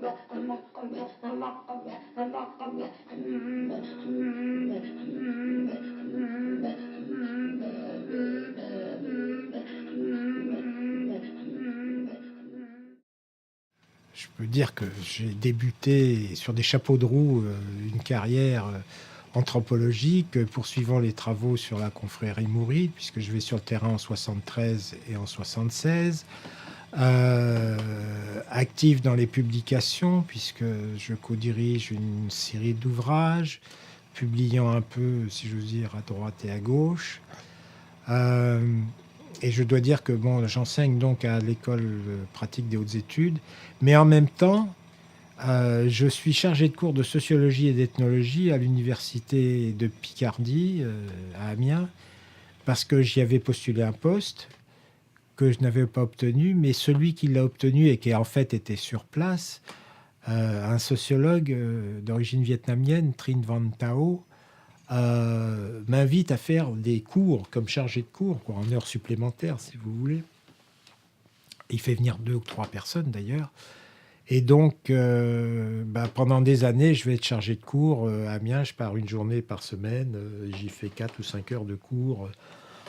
Je peux dire que j'ai débuté sur des chapeaux de roue une carrière anthropologique, poursuivant les travaux sur la confrérie mouride, puisque je vais sur le terrain en 73 et en 76. Actif dans les publications, puisque je co-dirige une série d'ouvrages, publiant un peu, si j'ose dire, à droite et à gauche. Et je dois dire que bon, j'enseigne donc à l'école pratique des hautes études, mais en même temps, je suis chargé de cours de sociologie et d'ethnologie à l'université de Picardie, à Amiens, parce que j'y avais postulé un poste que je n'avais pas obtenu, mais celui qui l'a obtenu et qui en fait était sur place, un sociologue d'origine vietnamienne, Trinh Van Thao, m'invite à faire des cours comme chargé de cours, quoi, en heures supplémentaires, si vous voulez. Il fait venir 2 ou 3 personnes d'ailleurs. Et donc, pendant des années, je vais être chargé de cours à Amiens. Je pars une journée par semaine. J'y fais 4 ou 5 heures de cours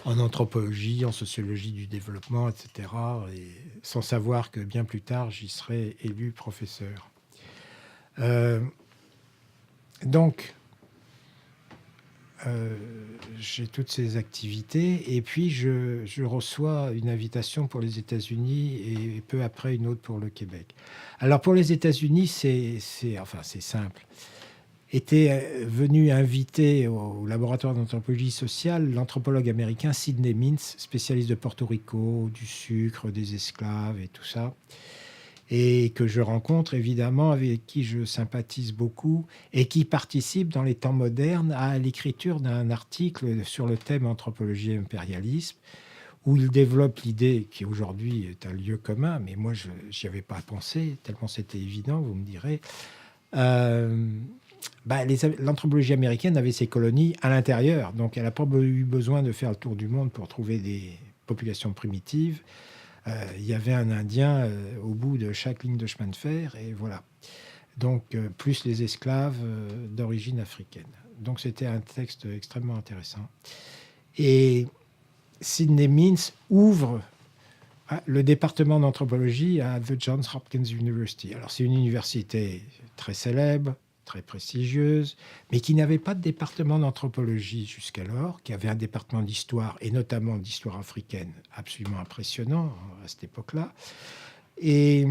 en anthropologie, en sociologie du développement, etc. Et sans savoir que bien plus tard, j'y serai élu professeur. Donc, j'ai toutes ces activités et puis je reçois une invitation pour les États-Unis et peu après une autre pour le Québec. Alors pour les États-Unis, c'est simple. Était venu inviter au laboratoire d'anthropologie sociale l'anthropologue américain Sidney Mintz, spécialiste de Porto Rico, du sucre, des esclaves et tout ça, et que je rencontre évidemment, avec qui je sympathise beaucoup, et qui participe dans les temps modernes à l'écriture d'un article sur le thème anthropologie et impérialisme, où il développe l'idée qui aujourd'hui est un lieu commun, mais moi je n'y avais pas pensé, tellement c'était évident, vous me direz. L'anthropologie américaine avait ses colonies à l'intérieur, donc elle n'a pas eu besoin de faire le tour du monde pour trouver des populations primitives. Il y avait un Indien au bout de chaque ligne de chemin de fer, et voilà. Donc, plus les esclaves d'origine africaine. Donc, c'était un texte extrêmement intéressant. Et Sidney Mintz ouvre le département d'anthropologie à The Johns Hopkins University. Alors, c'est une université très célèbre, très prestigieuse, mais qui n'avait pas de département d'anthropologie jusqu'alors, qui avait un département d'histoire, et notamment d'histoire africaine, absolument impressionnant à cette époque-là, et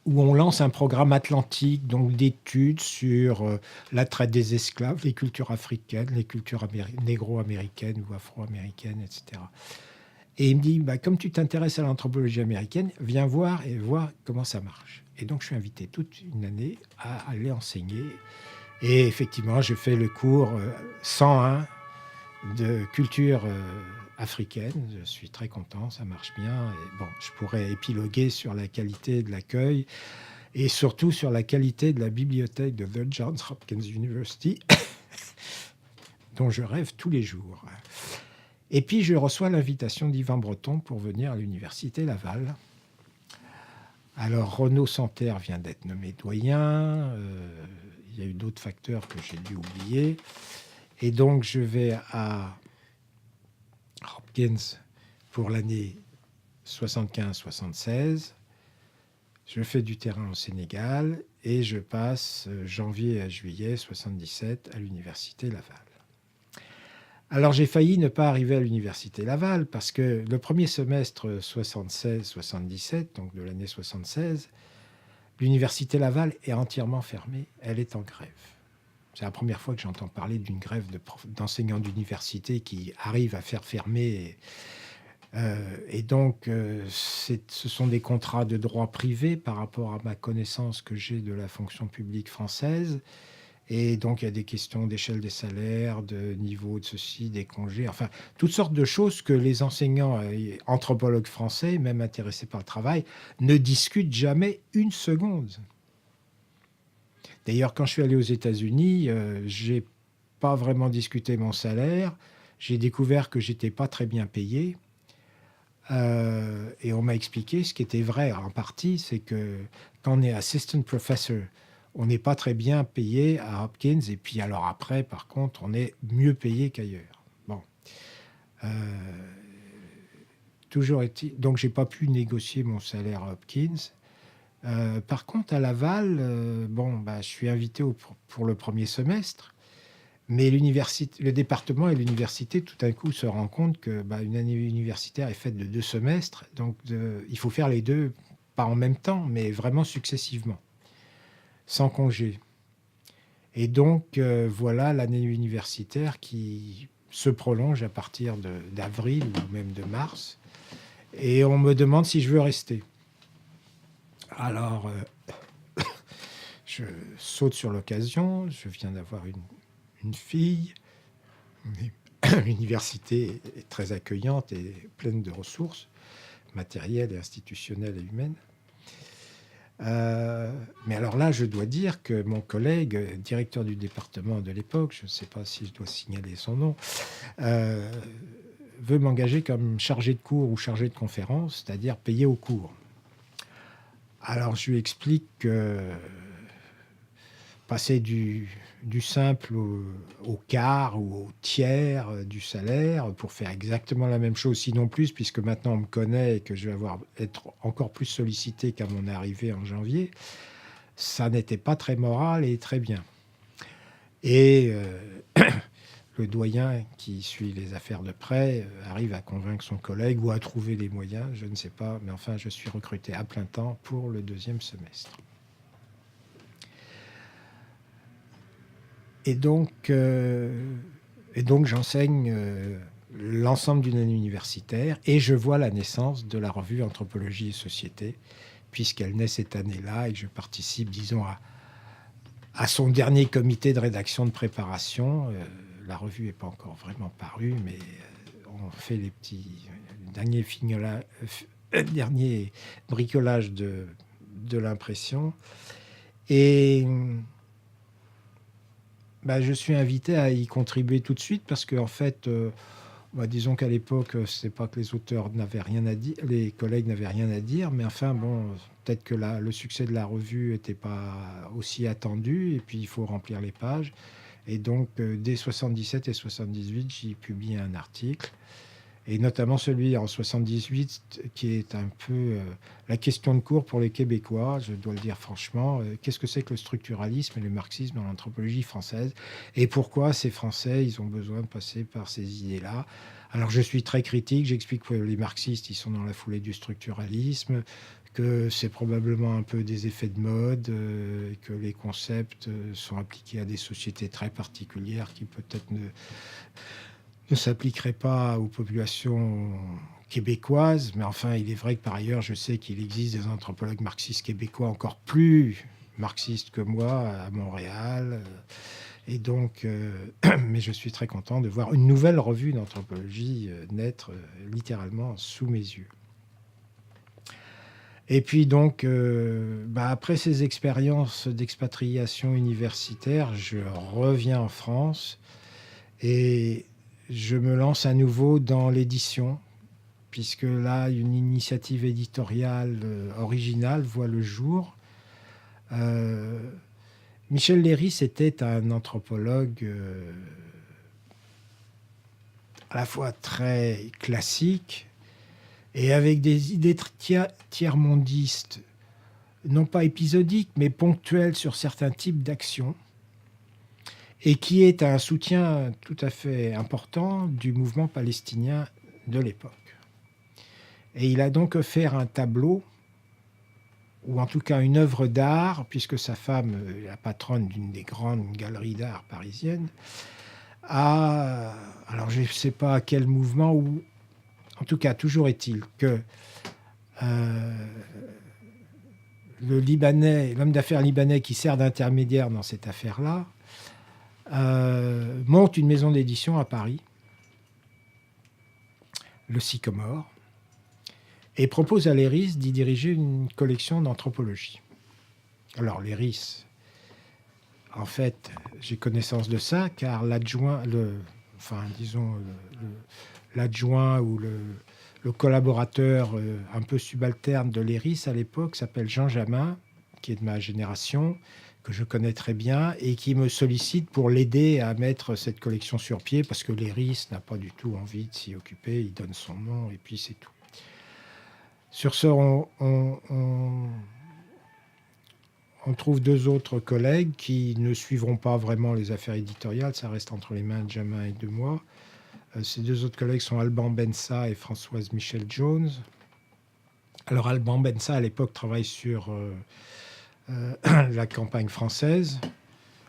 où on lance un programme atlantique, donc d'études sur la traite des esclaves, les cultures africaines, les cultures négro-américaines ou afro-américaines, etc. Et il me dit, comme tu t'intéresses à l'anthropologie américaine, viens voir comment ça marche. Et donc, je suis invité toute une année à aller enseigner. Et effectivement, je fais le cours 101 de culture africaine. Je suis très content, ça marche bien. Et bon, je pourrais épiloguer sur la qualité de l'accueil et surtout sur la qualité de la bibliothèque de The Johns Hopkins University, dont je rêve tous les jours. Et puis, je reçois l'invitation d'Yvan Breton pour venir à l'Université Laval. Alors, Renaud Santerre vient d'être nommé doyen. Il y a eu d'autres facteurs que j'ai dû oublier. Et donc, je vais à Hopkins pour l'année 75-76. Je fais du terrain au Sénégal et je passe janvier à juillet 77 à l'Université Laval. Alors, j'ai failli ne pas arriver à l'Université Laval parce que le premier semestre 76-77, donc de l'année 76, l'Université Laval est entièrement fermée. Elle est en grève. C'est la première fois que j'entends parler d'une grève d'enseignants d'université qui arrive à faire fermer. Et donc, ce sont des contrats de droit privé par rapport à ma connaissance que j'ai de la fonction publique française. Et donc, il y a des questions d'échelle des salaires, de niveau de ceci, des congés, enfin, toutes sortes de choses que les enseignants anthropologues français, même intéressés par le travail, ne discutent jamais une seconde. D'ailleurs, quand je suis allé aux États-Unis, je n'ai pas vraiment discuté mon salaire. J'ai découvert que je n'étais pas très bien payé. Et on m'a expliqué ce qui était vrai en partie, c'est que quand on est assistant professor, on n'est pas très bien payé à Hopkins. Et puis alors après, par contre, on est mieux payé qu'ailleurs. Bon. Euh, toujours est-il... Donc, j'ai pas pu négocier mon salaire à Hopkins. Par contre, à Laval, je suis invité pour le premier semestre. Mais le département et l'université, tout d'un coup, se rendent compte que une année universitaire est faite de 2 semestres. Donc, il faut faire les deux, pas en même temps, mais vraiment successivement, sans congé. Et donc, voilà l'année universitaire qui se prolonge à partir d'avril ou même de mars. Et on me demande si je veux rester. Alors, je saute sur l'occasion. Je viens d'avoir une fille. L'université est très accueillante et pleine de ressources matérielles et institutionnelles et humaines. Mais alors là, je dois dire que mon collègue, directeur du département de l'époque, je ne sais pas si je dois signaler son nom, veut m'engager comme chargé de cours ou chargé de conférence, c'est-à-dire payé au cours. Alors je lui explique que passer du simple au quart ou au tiers du salaire pour faire exactement la même chose, sinon plus, puisque maintenant on me connaît et que je vais être encore plus sollicité qu'à mon arrivée en janvier, ça n'était pas très moral et très bien. Et le doyen qui suit les affaires de près arrive à convaincre son collègue ou à trouver les moyens, je ne sais pas, mais enfin je suis recruté à plein temps pour le 2e semestre. Et donc j'enseigne l'ensemble d'une année universitaire et je vois la naissance de la revue Anthropologie et Société, puisqu'elle naît cette année-là et que je participe, disons, à son dernier comité de rédaction de préparation. La revue n'est pas encore vraiment parue, mais on fait les petits derniers bricolages de l'impression. Et je suis invité à y contribuer tout de suite parce qu'en fait, disons qu'à l'époque, c'est pas que les auteurs n'avaient rien à dire, les collègues n'avaient rien à dire, mais enfin, peut-être que le succès de la revue n'était pas aussi attendu, et puis il faut remplir les pages. Et donc, dès 77 et 78, j'y publie un article, et notamment celui en 78, qui est un peu la question de cours pour les Québécois, je dois le dire franchement. Qu'est-ce que c'est que le structuralisme et le marxisme dans l'anthropologie française? Et pourquoi ces Français, ils ont besoin de passer par ces idées-là? Alors, je suis très critique, j'explique que les marxistes, ils sont dans la foulée du structuralisme, que c'est probablement un peu des effets de mode, que les concepts sont appliqués à des sociétés très particulières qui peut-être ne s'appliquerait pas aux populations québécoises. Mais enfin, il est vrai que par ailleurs, je sais qu'il existe des anthropologues marxistes québécois encore plus marxistes que moi à Montréal. Et donc, mais je suis très content de voir une nouvelle revue d'anthropologie naître littéralement sous mes yeux. Et puis donc, après ces expériences d'expatriation universitaire, je reviens en France et je me lance à nouveau dans l'édition, puisque là, une initiative éditoriale originale voit le jour. Michel Léris était un anthropologue à la fois très classique et avec des idées tiers-mondistes, non pas épisodiques, mais ponctuelles sur certains types d'actions, et qui est un soutien tout à fait important du mouvement palestinien de l'époque. Et il a donc offert un tableau, ou en tout cas une œuvre d'art, puisque sa femme est la patronne d'une des grandes galeries d'art parisiennes, alors je ne sais pas à quel mouvement, ou en tout cas, toujours est-il que l'homme d'affaires libanais qui sert d'intermédiaire dans cette affaire-là, monte une maison d'édition à Paris, le Sycomore, et propose à Léris d'y diriger une collection d'anthropologie. Alors Léris, en fait, j'ai connaissance de ça, car l'adjoint ou Le collaborateur un peu subalterne de l'ERIS à l'époque s'appelle Jean Jamin, qui est de ma génération, que je connais très bien, et qui me sollicite pour l'aider à mettre cette collection sur pied, parce que l'ERIS n'a pas du tout envie de s'y occuper, il donne son nom, et puis c'est tout. Sur ce, on trouve 2 autres collègues qui ne suivront pas vraiment les affaires éditoriales, ça reste entre les mains de Jamin et de moi. Ces 2 autres collègues sont Alban Bensa et Françoise Michel Jones. Alors Alban Bensa, à l'époque, travaille sur la campagne française,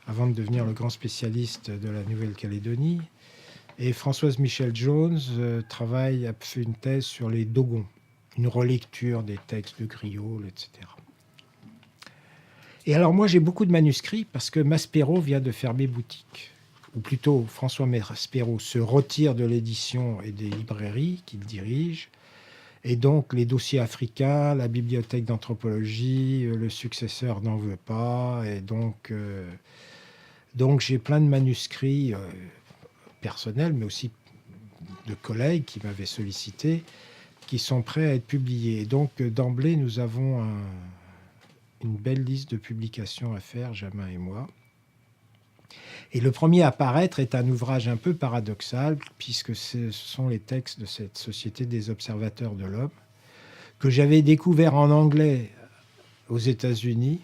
avant de devenir le grand spécialiste de la Nouvelle-Calédonie. Et Françoise Michel Jones a fait une thèse sur les Dogons, une relecture des textes de Griot, etc. Et alors moi, j'ai beaucoup de manuscrits parce que Maspero vient de fermer boutique. Ou plutôt, François Maspero se retire de l'édition et des librairies qu'il dirige. Et donc, les dossiers africains, la bibliothèque d'anthropologie, le successeur n'en veut pas. Et donc j'ai plein de manuscrits personnels, mais aussi de collègues qui m'avaient sollicité, qui sont prêts à être publiés. Et donc, d'emblée, nous avons une belle liste de publications à faire, Jamin et moi. Et le premier à paraître est un ouvrage un peu paradoxal, puisque ce sont les textes de cette Société des observateurs de l'homme, que j'avais découvert en anglais aux États-Unis,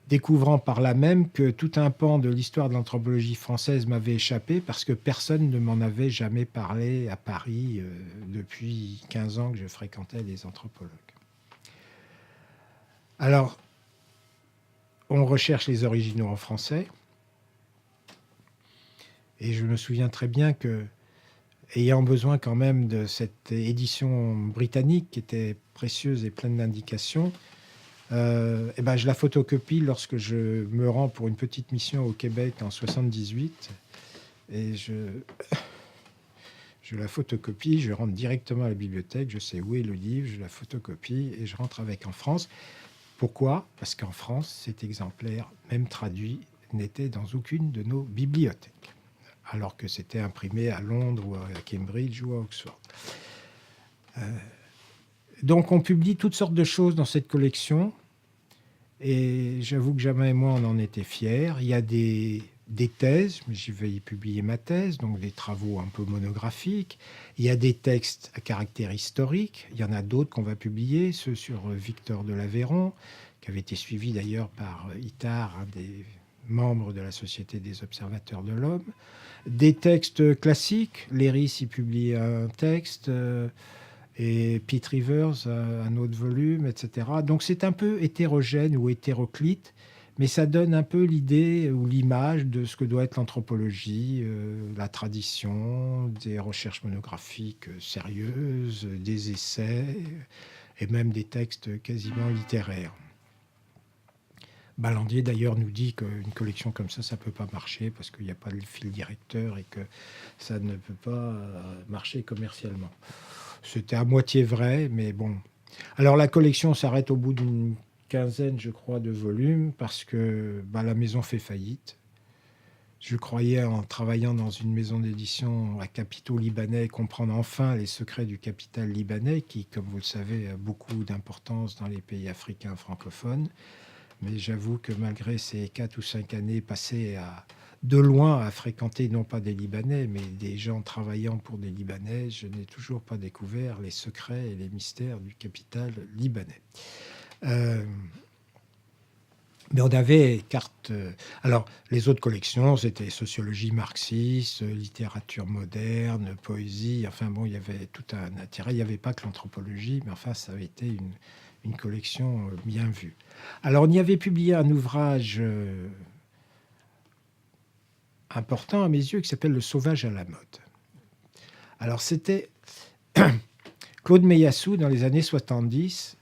découvrant par là même que tout un pan de l'histoire de l'anthropologie française m'avait échappé, parce que personne ne m'en avait jamais parlé à Paris depuis 15 ans que je fréquentais les anthropologues. Alors, on recherche les originaux en français. Et je me souviens très bien que, ayant besoin quand même de cette édition britannique qui était précieuse et pleine d'indications, je la photocopie lorsque je me rends pour une petite mission au Québec en 78. Et je la photocopie, je rentre directement à la bibliothèque, je sais où est le livre, je la photocopie et je rentre avec en France. Pourquoi ? Parce qu'en France, cet exemplaire, même traduit, n'était dans aucune de nos bibliothèques, alors que c'était imprimé à Londres ou à Cambridge ou à Oxford. Donc on publie toutes sortes de choses dans cette collection, et j'avoue que Jamin et moi, on en était fiers. Il y a des thèses, mais je vais y publier ma thèse, donc des travaux un peu monographiques. Il y a des textes à caractère historique. Il y en a d'autres qu'on va publier, ceux sur Victor de l'Aveyron, qui avait été suivi d'ailleurs par Itard, un des membres de la Société des observateurs de l'homme. Des textes classiques, Léris y publie un texte, et Pete Rivers un autre volume, etc. Donc c'est un peu hétérogène ou hétéroclite, mais ça donne un peu l'idée ou l'image de ce que doit être l'anthropologie, la tradition, des recherches monographiques sérieuses, des essais, et même des textes quasiment littéraires. Ballandier d'ailleurs nous dit qu'une collection comme ça ne peut pas marcher parce qu'il n'y a pas de fil directeur et que ça ne peut pas marcher commercialement. C'était à moitié vrai, mais bon. Alors la collection s'arrête au bout d'une quinzaine, je crois, de volumes parce que la maison fait faillite. Je croyais, en travaillant dans une maison d'édition à capitaux libanais, comprendre enfin les secrets du capital libanais qui, comme vous le savez, a beaucoup d'importance dans les pays africains francophones. Mais j'avoue que malgré ces 4 ou 5 années passées de loin à fréquenter non pas des Libanais, mais des gens travaillant pour des Libanais, je n'ai toujours pas découvert les secrets et les mystères du capital libanais. Mais on avait carte. Alors, les autres collections, c'était sociologie marxiste, littérature moderne, poésie. Enfin bon, il y avait tout un intérêt. Il n'y avait pas que l'anthropologie, mais enfin, ça avait été une collection bien vue. Alors, on y avait publié un ouvrage important à mes yeux qui s'appelle Le sauvage à la mode. Alors, c'était Claude Meilhassou, dans les années 70,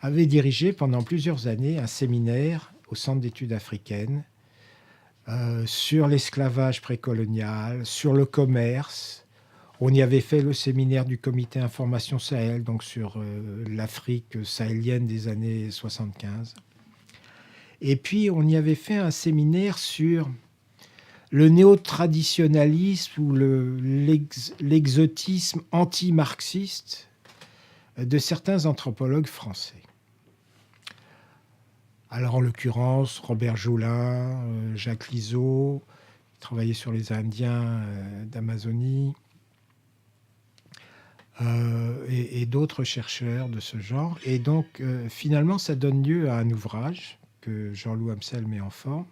avait dirigé pendant plusieurs années un séminaire au Centre d'études africaines sur l'esclavage précolonial, sur le commerce. On y avait fait le séminaire du Comité Information Sahel, donc sur l'Afrique sahélienne des années 75. Et puis, on y avait fait un séminaire sur le néo-traditionnalisme ou l'exotisme anti-marxiste de certains anthropologues français. Alors, en l'occurrence, Robert Joulin, Jacques Lizaud, qui travaillait sur les Indiens d'Amazonie, et d'autres chercheurs de ce genre. Et donc, finalement, ça donne lieu à un ouvrage que Jean-Loup Amsel met en forme.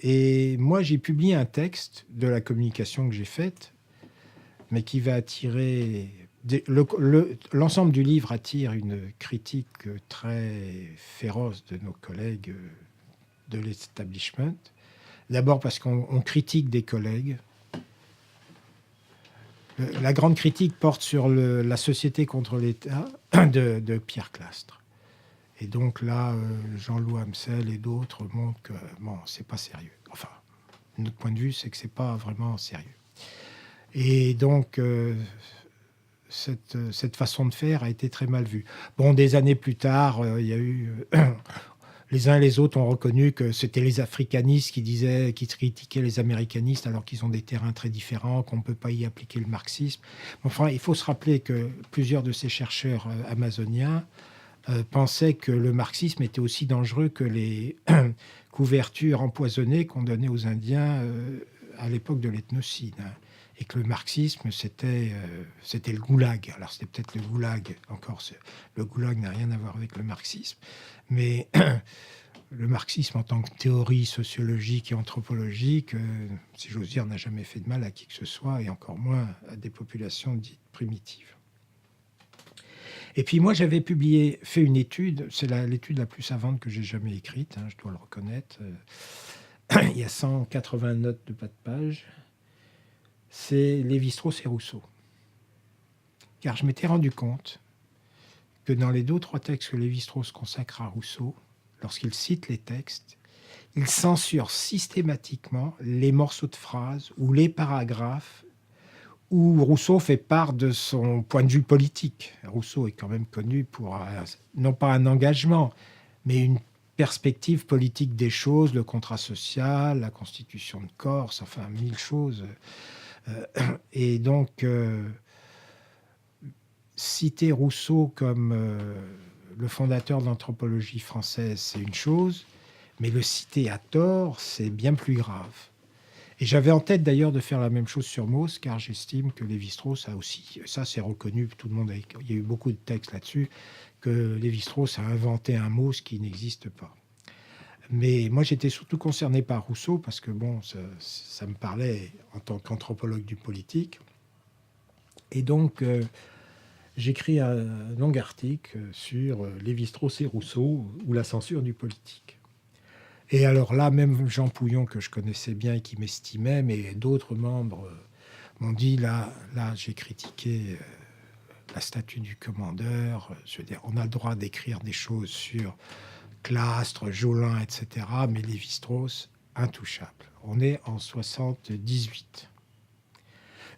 Et moi, j'ai publié un texte de la communication que j'ai faite, mais qui va attirer... L'ensemble du livre attire une critique très féroce de nos collègues de l'establishment. D'abord parce qu'on critique des collègues. La grande critique porte sur la société contre l'État de Pierre Clastres. Et donc là, Jean-Loup Amsel et d'autres montrent que bon, c'est pas sérieux. Enfin, notre point de vue, c'est que c'est pas vraiment sérieux. Et donc, cette façon de faire a été très mal vue. Bon, des années plus tard, il y a eu... les uns et les autres ont reconnu que c'était les africanistes qui critiquaient les américanistes alors qu'ils ont des terrains très différents, qu'on ne peut pas y appliquer le marxisme. Enfin, il faut se rappeler que plusieurs de ces chercheurs amazoniens pensaient que le marxisme était aussi dangereux que les couvertures empoisonnées qu'on donnait aux Indiens à l'époque de l'ethnocide. Et que le marxisme, c'était le goulag. Alors, c'était peut-être le goulag, encore, le goulag n'a rien à voir avec le marxisme, mais le marxisme en tant que théorie sociologique et anthropologique, si j'ose dire, n'a jamais fait de mal à qui que ce soit, et encore moins à des populations dites primitives. Et puis moi, j'avais fait une étude, c'est l'étude la plus savante que j'ai jamais écrite, je dois le reconnaître. Il y a 180 notes de bas de page. C'est Lévi-Strauss et Rousseau. Car je m'étais rendu compte que dans les 2 ou 3 textes que Lévi-Strauss consacre à Rousseau, lorsqu'il cite les textes, il censure systématiquement les morceaux de phrases ou les paragraphes où Rousseau fait part de son point de vue politique. Rousseau est quand même connu pour, non pas un engagement, mais une perspective politique des choses, le contrat social, la constitution de Corse, enfin 1000 choses. Et donc, citer Rousseau comme le fondateur de l'anthropologie française, c'est une chose, mais le citer à tort, c'est bien plus grave. Et j'avais en tête d'ailleurs de faire la même chose sur Mauss, car j'estime que Lévi-Strauss a aussi, ça c'est reconnu, tout le monde il y a eu beaucoup de textes là-dessus, que Lévi-Strauss a inventé un Mauss qui n'existe pas. Mais moi, j'étais surtout concerné par Rousseau parce que bon, ça me parlait en tant qu'anthropologue du politique. Et donc, j'écris un long article sur Lévi-Strauss et Rousseau ou la censure du politique. Et alors là, même Jean Pouillon, que je connaissais bien et qui m'estimait, mais d'autres membres m'ont dit, là j'ai critiqué la statue du commandeur. Je veux dire, on a le droit d'écrire des choses sur Clastres, Jolin, etc., mais Lévi-Strauss, intouchable. On est en 78.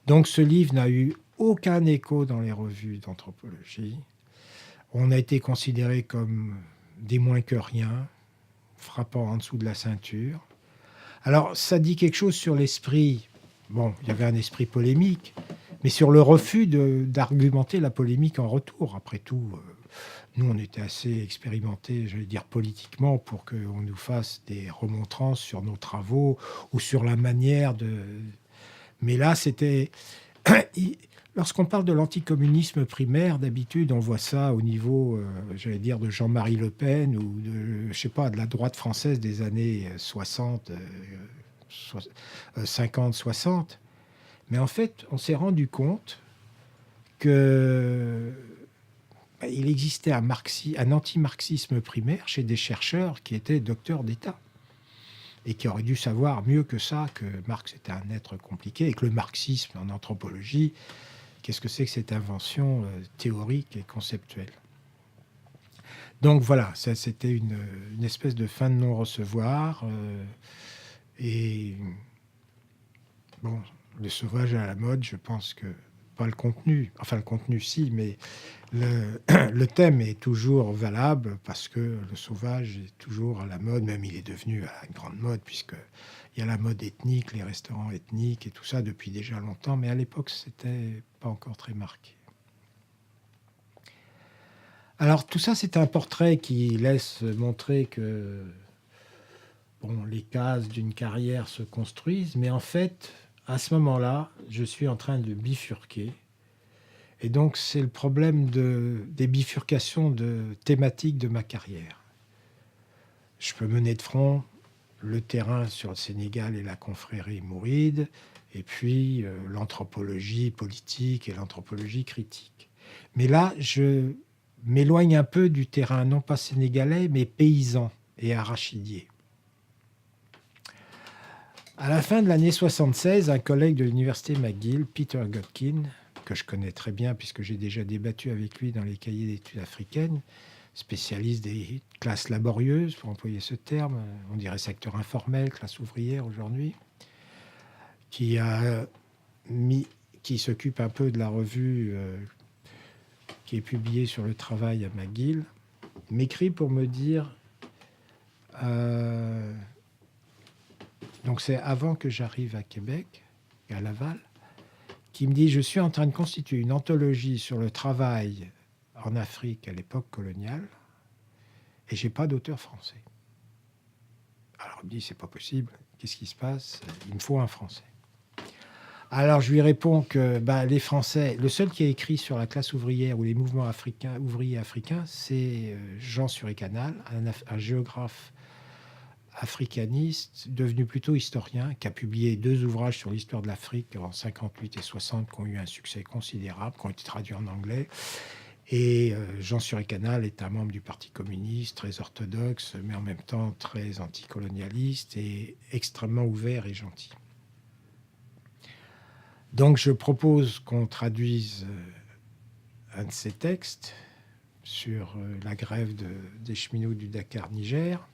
Donc ce livre n'a eu aucun écho dans les revues d'anthropologie. On a été considérés comme des moins que rien, frappant en dessous de la ceinture. Alors, ça dit quelque chose sur l'esprit. Bon, il y avait un esprit polémique, mais sur le refus d'argumenter la polémique en retour. Après tout, nous, on était assez expérimentés, j'allais dire politiquement, pour qu'on nous fasse des remontrances sur nos travaux ou sur la manière de... Mais là, c'était... Lorsqu'on parle de l'anticommunisme primaire, d'habitude, on voit ça au niveau, j'allais dire, de Jean-Marie Le Pen ou de, je sais pas, de la droite française des années 60, 50, 60. Mais en fait, on s'est rendu compte que il existait un anti-marxisme primaire chez des chercheurs qui étaient docteurs d'État et qui auraient dû savoir mieux que ça que Marx était un être compliqué et que le marxisme en anthropologie, qu'est-ce que c'est que cette invention théorique et conceptuelle? Donc voilà, ça, c'était une espèce de fin de non-recevoir. Et bon, le sauvage à la mode, je pense que pas le contenu. Enfin, le contenu, si, mais le thème est toujours valable parce que le sauvage est toujours à la mode, même il est devenu à une grande mode, puisqu'il y a la mode ethnique, les restaurants ethniques et tout ça depuis déjà longtemps, mais à l'époque, c'était pas encore très marqué. Alors, tout ça, c'est un portrait qui laisse montrer que bon, les cases d'une carrière se construisent, mais en fait, à ce moment-là, je suis en train de bifurquer. Et donc, c'est le problème des bifurcations de thématiques de ma carrière. Je peux mener de front le terrain sur le Sénégal et la confrérie mouride, et puis l'anthropologie politique et l'anthropologie critique. Mais là, je m'éloigne un peu du terrain, non pas sénégalais, mais paysan et arachidier. À la fin de l'année 76, un collègue de l'université McGill, Peter Godkin, que je connais très bien puisque j'ai déjà débattu avec lui dans les cahiers d'études africaines, spécialiste des classes laborieuses, pour employer ce terme, on dirait secteur informel, classe ouvrière aujourd'hui, qui s'occupe un peu de la revue qui est publiée sur le travail à McGill, m'écrit pour me dire, donc c'est avant que j'arrive à Québec, à Laval, qui me dit: je suis en train de constituer une anthologie sur le travail en Afrique à l'époque coloniale et j'ai pas d'auteur français. Alors il me dit: c'est pas possible, qu'est-ce qui se passe? Il me faut un français. Alors je lui réponds que les Français, le seul qui a écrit sur la classe ouvrière ou les mouvements ouvriers africains, c'est Jean Surécanal, un géographe africaniste, devenu plutôt historien, qui a publié 2 ouvrages sur l'histoire de l'Afrique en 58 et 60, qui ont eu un succès considérable, qui ont été traduits en anglais. Et Jean Surécanal est un membre du Parti communiste, très orthodoxe, mais en même temps très anticolonialiste et extrêmement ouvert et gentil. Donc je propose qu'on traduise un de ses textes sur la grève des cheminots du Dakar, Niger.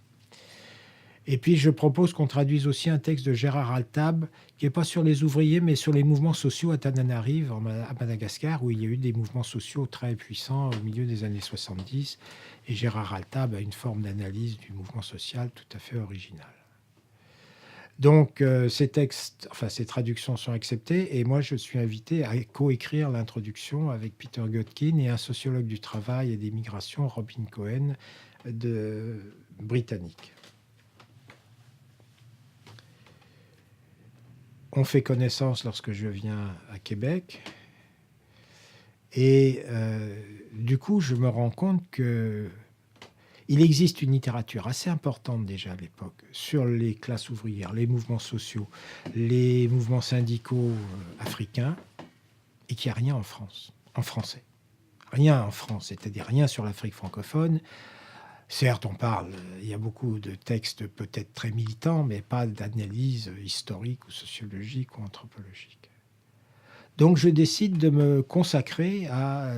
Et puis, je propose qu'on traduise aussi un texte de Gérard Altab, qui n'est pas sur les ouvriers, mais sur les mouvements sociaux à Tananarive, à Madagascar, où il y a eu des mouvements sociaux très puissants au milieu des années 70. Et Gérard Altab a une forme d'analyse du mouvement social tout à fait originale. Donc, ces traductions sont acceptées, et moi, je suis invité à coécrire l'introduction avec Peter Godkin et un sociologue du travail et des migrations, Robin Cohen, britannique. On fait connaissance lorsque je viens à Québec. Et du coup, je me rends compte qu'il existe une littérature assez importante déjà à l'époque sur les classes ouvrières, les mouvements sociaux, les mouvements syndicaux africains, et qu'il n'y a rien en France, en français. Rien en France, c'est-à-dire rien sur l'Afrique francophone. Certes, il y a beaucoup de textes peut-être très militants, mais pas d'analyse historique ou sociologique ou anthropologique. Donc je décide de me consacrer à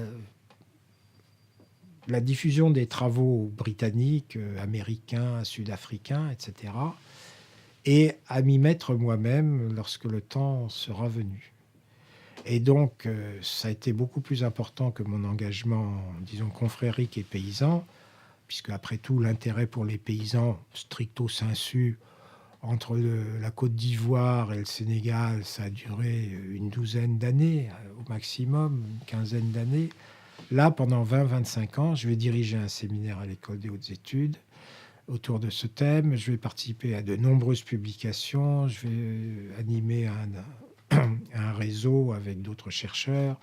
la diffusion des travaux britanniques, américains, sud-africains, etc., et à m'y mettre moi-même lorsque le temps sera venu. Et donc, ça a été beaucoup plus important que mon engagement, disons, confrérique et paysan, puisque après tout, l'intérêt pour les paysans, stricto sensu, entre la Côte d'Ivoire et le Sénégal, ça a duré une douzaine d'années, au maximum, une quinzaine d'années. Là, pendant 20-25 ans, je vais diriger un séminaire à l'École des hautes études autour de ce thème. Je vais participer à de nombreuses publications. Je vais animer un réseau avec d'autres chercheurs.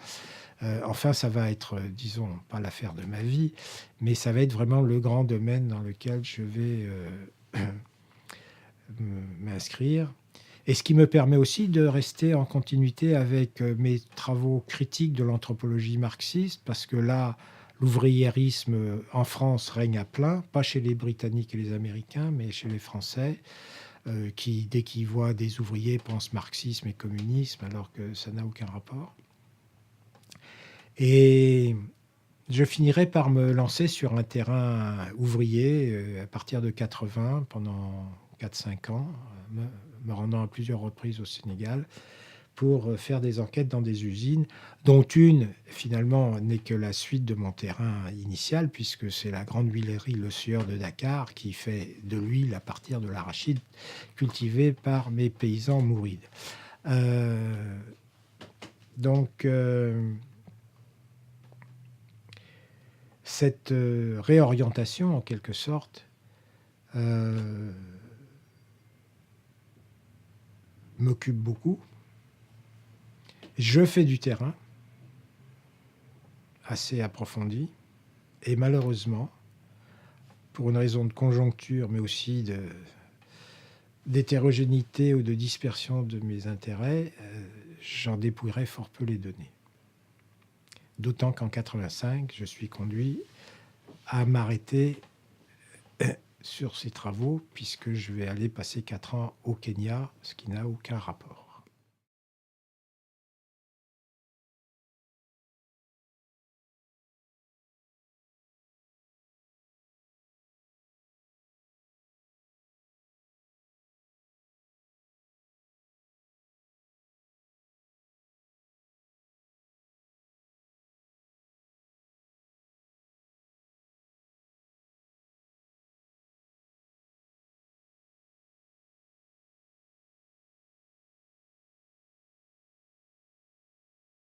Enfin, ça va être, disons, pas l'affaire de ma vie, mais ça va être vraiment le grand domaine dans lequel je vais m'inscrire. Et ce qui me permet aussi de rester en continuité avec mes travaux critiques de l'anthropologie marxiste, parce que là, l'ouvriérisme en France règne à plein, pas chez les Britanniques et les Américains, mais chez les Français, qui, dès qu'ils voient des ouvriers, pensent marxisme et communisme, alors que ça n'a aucun rapport. Et je finirai par me lancer sur un terrain ouvrier à partir de 80, pendant 4-5 ans, me rendant à plusieurs reprises au Sénégal, pour faire des enquêtes dans des usines, dont une, finalement, n'est que la suite de mon terrain initial, puisque c'est la grande huilerie Le Sueur de Dakar qui fait de l'huile à partir de l'arachide cultivée par mes paysans mourides. Euh, donc, cette réorientation, en quelque sorte, m'occupe beaucoup. Je fais du terrain assez approfondi et malheureusement, pour une raison de conjoncture, mais aussi d'hétérogénéité ou de dispersion de mes intérêts, j'en dépouillerai fort peu les données. D'autant qu'en 85, je suis conduit à m'arrêter sur ces travaux, puisque je vais aller passer 4 ans au Kenya, ce qui n'a aucun rapport.